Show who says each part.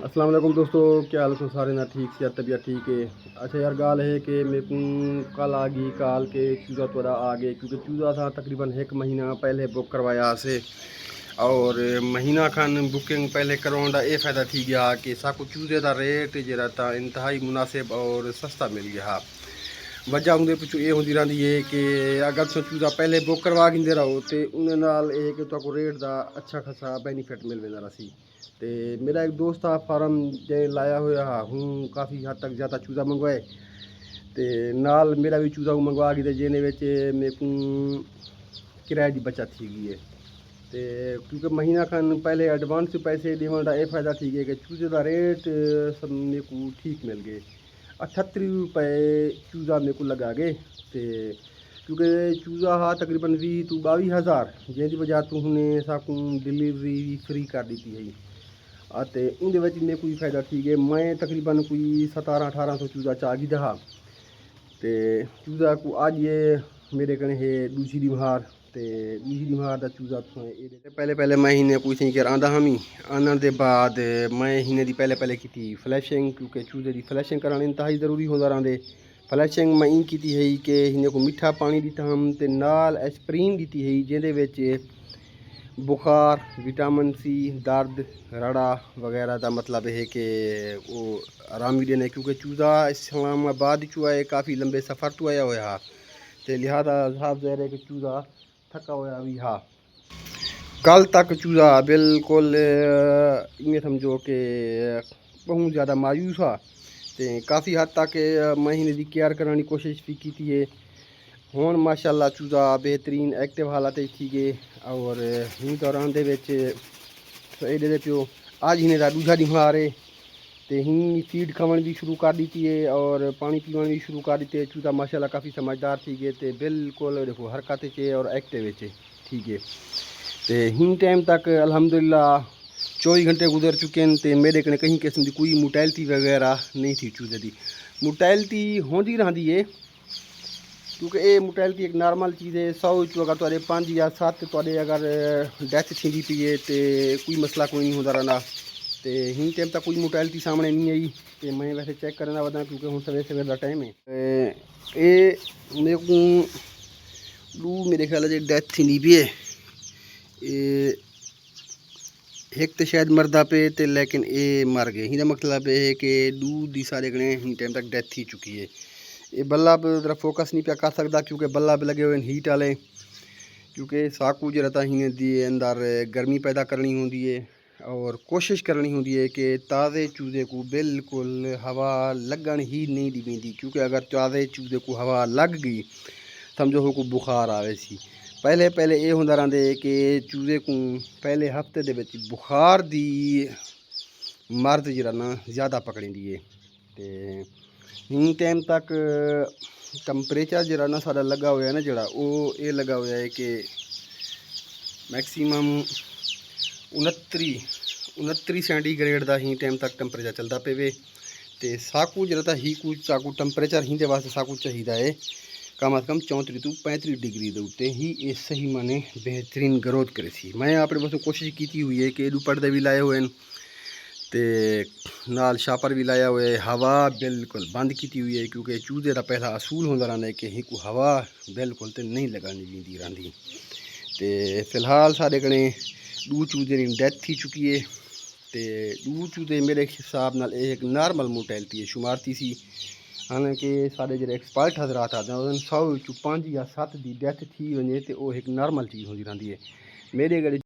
Speaker 1: अस्सलाम वालेकुम दोस्तों, क्या हाल है सारे ना ठीक से तबीयत ठीक है। अच्छा यार, गाल है कि मेरे को कल आ गई काल के चूज़ा थोड़ा आ गए, क्योंकि चूज़ा था तकरीबन 1 महीना पहले बुक करवाया से। और महीना खान बुकिंग पहले करवाना ये फ़ायदा थी गया कि साकू चूज़े का रेट जरा था इंतहाई मुनासिब और सस्ता मिल गया। वजह उनके पिछू ये होंगी रही है कि अगर तुम चूज़ा पहले बुक करवा गिंदे रहो तो उन्हें कि तुमको रेट का अच्छा खासा बेनीफिट मिल वेंदा सी। तो मेरा एक दोस्त आ फार्म जे लाया हुआ हूँ काफ़ी हद तक ज़्यादा चूज़ा मंगवाए, तो नाल मेरा भी चूज़ा मंगवा गई जिन्हें मेरे को किराए की बचत थी गई है। तो क्योंकि महीना खान पहले एडवांस पैसे देने का यह फ़ायदा थी गया कि चूज़े का रेट सब मेरे को ठीक मिल गए। 38 रुपए चूज़ा मेरे को लगा गए। तो क्योंकि चूज़ा हा तकरीबन 20 तो 22,000 जिसकी वजह तो उन्हें साकू डिलीवरी फ्री कर दी थी। तो उनके मेरे कोई फ़ायदा थी गया। मैं तकरीबन कोई 1700-1800 चूज़ा चागी दहा। तो चूज़ा को आज ये मेरे कने है दूसरी दिमार। तो दूसरी दिमार का चूज़ा पहले पहले मैं इन्हें कुछ नहीं कर आंदा हमी आने के बाद मैं इन्हें दी पहले की थी फ्लैशिंग, क्योंकि चूज़े की फ्लैशिंग कराना इंतहाई ज़रूरी होता रहा। फ्लैशिंग मैं की है कि इन्हें को मीठा पानी दिता हम तो नाल एस्प्रीन दी है जिंदे बुखार विटामिन सी दर्द रड़ा वगैरह का मतलब है कि वो आराम भी देने, क्योंकि चूज़ा इस्लामाबाद चू आए काफ़ी लंबे सफ़र तो आया हुआ तो लिहाजा साहब ज़ाहिर है कि चूज़ा थका हुआ भी हा। कल तक चूज़ा बिल्कुल इमें समझो कि बहुत ज़्यादा मायूस हा। तो काफ़ी हद तक मैं इन्हें केयर करने की कोशिश भी की है। हुण माशाल्लाह चूज़ा बेहतरीन एक्टिव हालत थी गए और इन दौरान दे पियो आज इन्हें दूजा दिमार है। तो ही फीड खावन भी शुरू कर दी है और पानी पीवन भी शुरू कर दी है। चूज़ा माशाल्लाह काफ़ी समझदार थी गए तो बिल्कुल देखो हरकत चे और एक्टिव चे ठीक है। तो हिन टाइम तक अल्हम्दुलिल्लाह 24 घंटे गुजर चुके हैं। तो मेरे कने कहीं किस्म की कोई मोर्टैलिटी वगैरह नहीं थी। चूज़े की मोर्टैलिटी होती रही है, क्योंकि ये मोर्टैलिटी एक नॉर्मल चीज़ है। 100 अगर तुहाडे 5 या 7 तुहाडे अगर डेथ थी पी है तो कोई मसला कोई नहीं होता रहा। तो हिन टाइम तक कोई मोर्टैलिटी सामने नहीं आई। तो मैं वैसे चेक करना वदा क्योंकि हूँ सवेरे सवेरे का टाइम है। ये मेरे को मेरे ख्याल से डेथ थी पी है। एक तो शायद मरदा पे तो लेकिन ये मर गए। इसका मतलब है कि दूध की सारे गणे इन टाइम तक डेथ थी चुकी है। ये बल्ला जरा फोकस नहीं पे कर सकता क्योंकि बल्ला लगे हुए हीट वाले, क्योंकि साकू जो रहता है दी अंदर गर्मी पैदा करनी होती है और कोशिश करनी होती है कि ताज़े चूज़े को बिल्कुल हवा लगन ही नहीं दी पी, क्योंकि अगर ताज़े चूज़े को हवा लग गई समझो हो को बुखार आवे सी। पहले पहले ये होंदा रहिंदे कि चूज़े को पहले हफ्ते दे विच बुखार दी मर्द जरा ना ज़्यादा पकड़ी है। तो इन टाइम तक टंपरेचर जरा ना सारा लगा हुआ है ना जरा वो ये लगा हुआ है कि मैक्सीमम 29 सेंटीग्रेड का ही टाइम तक टंपरेचर चलता पे। तो साकू जरा था ही कुछ साकू टंपरेचर ही वास्ते साकू चाहिए है कम अज़ कम 34 तो 35 डिग्री के उत्ते ही ये सही माने बेहतरीन ग्रोथ करे सी। मैं अपने पासों कोशिश की हुई है कि पर्दे भी लाए हुए हैं तो नाल शापर भी लाया हुआ है। हवा बिल्कुल बंद की हुई है क्योंकि चूज़े का पहला असूल होता रहा है कि एक हवा बिल्कुल तो नहीं लगानी दी रही। तो फिलहाल साढ़े कने 2 चूज़े की डेथ थी चुकी है। तो 2 चूज़े मेरे हिसाब नाल एक नॉर्मल मोर्टैलिटी है शुमारती सी। हालांकि साढ़े जो एक्सपर्ट हजरात आते हैं 100 5 या 7 की डेथ थी वे तो एक नॉर्मल चीज़ होती रही है। मेरे